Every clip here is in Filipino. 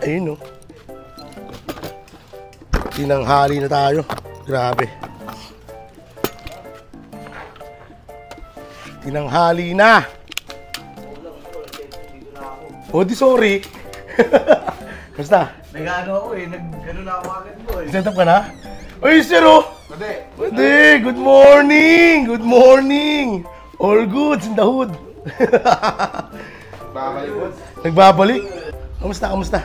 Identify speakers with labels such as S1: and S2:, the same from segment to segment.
S1: Ayun, no. Tinanghali na tayo. Grabe. Tinanghali na. Oh, di sorry. Basta.
S2: Nag-ano ako eh. Nag-ano na ako agad mo eh.
S1: Set up ka na? Ay, sir, oh. Pwede. Good morning. Good morning. All goods in the hood. Nagbabalik. Kamusta, kamusta?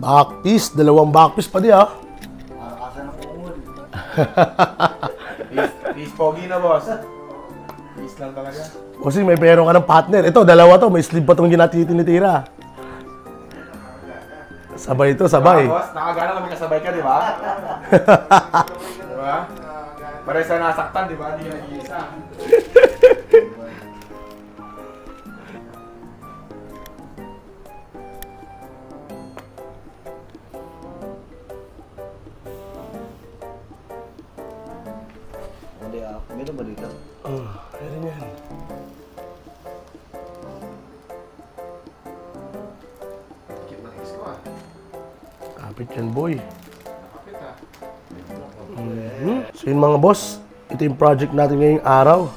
S1: Backpiece. Dalawang backpiece pa di, ha?
S2: Asa na po mo. Please, pogi na, boss. Please lang talaga.
S1: Kasi may pero ka ng partner. Ito, dalawa to. May sleeve pa itong tinitira. Sabay ito, sabay.
S2: Boss, nakagana kami kasabay ka, di ba? Diba? Parehas na nasaktan, di ba? Hindi na iisa. Meron ba dito?
S1: Meron yan.
S2: Kit ng ex ko ah.
S1: Kapit yan, boy.
S2: Kapit ah.
S1: So yun mga boss, ito yung project natin ngayong araw.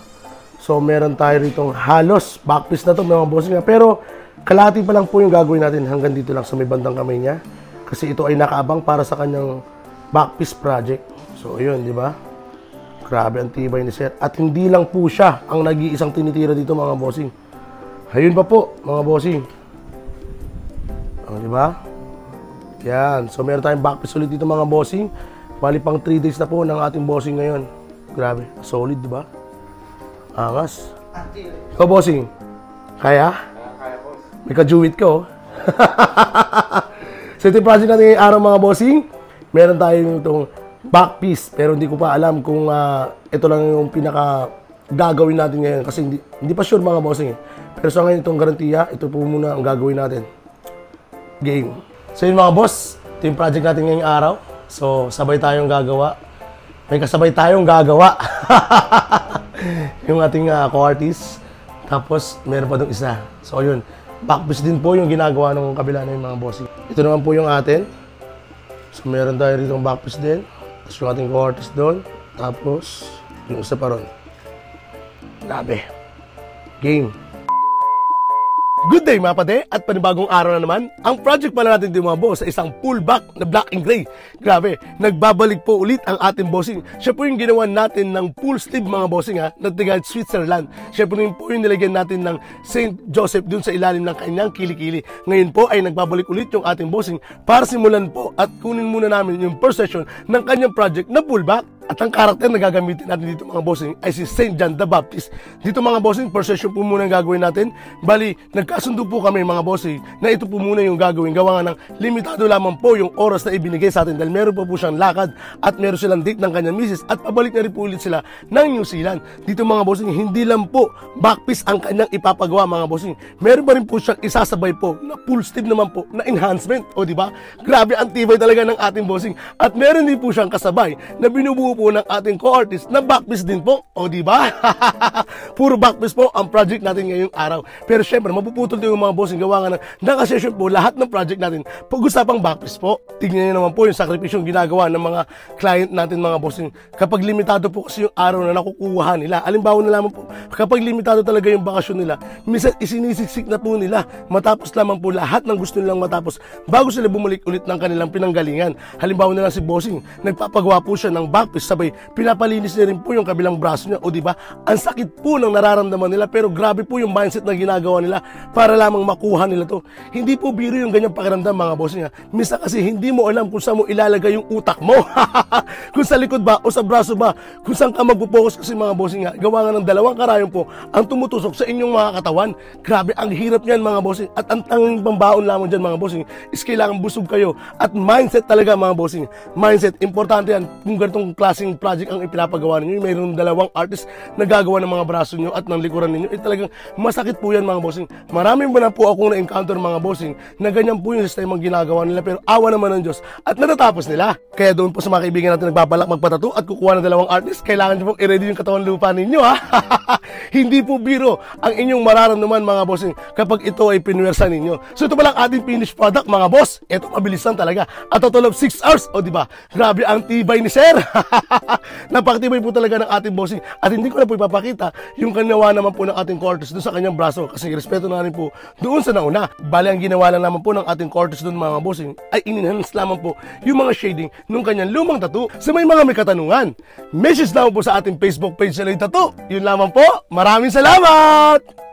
S1: So meron tayo ritong halos backpiece na to mga boss nga. Pero kalahati pa lang po yung gagawin natin hanggang dito lang sa may bandang kamay niya. Kasi ito ay nakaabang para sa kanyang backpiece project. So yun, di ba? Grabe ang tibay ni sir. At hindi lang po siya ang nag-iisang tinitira dito mga bossing. Ayun pa po mga bossing. O, di ba? Yan. So meron tayong backpiece ulit dito mga bossing. Bali pang 3 days na po ng ating bossing ngayon. Grabe. Solid, di ba? Angas. Ikaw bossing. Kaya?
S2: Kaya boss.
S1: May ka-juwit ka, oh. So ito yung project natin ngayong araw mga bossing. Meron tayong itong backpiece, pero hindi ko pa alam kung ito lang yung pinaka gagawin natin ngayon kasi hindi pa sure mga bossing eh. Pero sa ngayon itong garantiya, ito po muna ang gagawin natin. Game. So yun mga boss, ito yung project natin ngayong araw. So sabay tayong gagawa. May kasabay tayong gagawa. Yung ating co-artist. Tapos meron pa dong isa. So yun, backpiece din po yung ginagawa ng kabila na yung mga bossing. Ito naman po yung atin. So meron tayo rito backpiece din. Tapos yung ating co-artist doon. Tapos, yung isa pa ron. Grabe. Game. Good day mga pade at panibagong araw na naman. Ang project pala natin dito mga boss sa isang pullback na black and gray. Grabe, nagbabalik po ulit ang ating bossing. Siya po yung ginawa natin ng full sleeve mga bossing ha, na taga Switzerland. Siya po yung nilagyan natin ng St. Joseph dun sa ilalim ng kanyang kilikili. Ngayon po ay nagbabalik ulit yung ating bossing para simulan po at kunin muna namin yung first session ng kanyang project na pullback. At ang karakter na gagamitin natin dito mga bossing ay si St. John the Baptist. Dito mga bossing, first session po muna ang gagawin natin. Bali, nagkasundo po kami mga bossing na ito po muna yung gagawin. Gawa nga ng limitado lamang po yung oras na ibinigay sa atin dahil meron po siyang lakad at meron silang date ng kanyang misis at pabalik na rin po ulit sila ng New Zealand. Dito mga bossing, hindi lang po backpiece ang kanyang ipapagawa mga bossing. Meron pa rin po siyang isasabay po na full sleeve naman po na enhancement. O diba? Grabe ang tibay talaga ng ating bossing. At meron din po siyang kasabay na binubuo po ng ating co-artist na backpiece din po. O diba? Puro backpiece po ang project natin ngayong araw. Pero syempre, mapuputol din yung mga bossing gawa nga ng nakasession po lahat ng project natin pag-usapang backpiece po. Tignan nyo naman po yung sakripisyong ginagawa ng mga client natin mga bossing. Kapag limitado po kasi yung araw na nakukuha nila. Alimbawa na lamang po, kapag limitado talaga yung bakasyon nila, minsan isinisiksik na po nila matapos lamang po lahat ng gusto nilang matapos bago sila bumalik ulit ng kanilang pinanggalingan. Halimbawa na lang si bossing, nagpapagawa po siya ng backpiece sabay pinapalinis niya rin po yung kabilang braso niya. O diba, ang sakit po ng nararamdaman nila pero grabe po yung mindset na ginagawa nila para lamang makuha nila to. Hindi po biro yung ganyang pakiramdam mga bossing ha. Minsan kasi hindi mo alam kung saan mo ilalagay yung utak mo. Kung sa likod ba o sa braso ba, kung saan ka magpo-focus kasi mga bossing ha. Gawa nga ng dalawang karayon po ang tumutusok sa inyong mga katawan. Grabe, ang hirap niyan mga bossing. At ang tanging pambaon lamang dyan mga bossing is kailangan busog kayo. At mindset talaga mga bossing. Mindset, importante yan kung ganitong klase klaseng project ang ipinapagawa ninyo, mayroong dalawang artist na gagawa ng mga braso nyo at ng likuran ninyo, talagang masakit po yan mga bossing. Maraming ba na po akong na-encounter mga bossing na ganyan po yung system ang ginagawa nila, pero awa naman ng Diyos at natatapos nila. Kaya doon po sa mga kaibigan natin nagbabalak magpatato at kukuha ng dalawang artist, kailangan nyo pong i-ready yung katawan lupa ninyo ha. Hindi po biro ang inyong mararamdaman mga bossing kapag ito ay pinuwersa ninyo. So ito palang ating finished product mga boss. Ito mabilis lang talaga. At total of 6 hours. O diba? Grabe ang tibay ni sir. Napakatibay po talaga ng ating bossing. At hindi ko na po ipapakita yung kanawa naman po ng ating Cortex doon sa kanyang braso. Kasi respeto na rin po doon sa nauna. Bali ang ginawa lang naman po ng ating Cortex doon mga bossing ay in-enhance lamang po yung mga shading nung kanyang lumang tattoo. Sa may katanungan, message lamang po sa ating Facebook page sa Tattoo. Yun lamang po. Maraming salamat!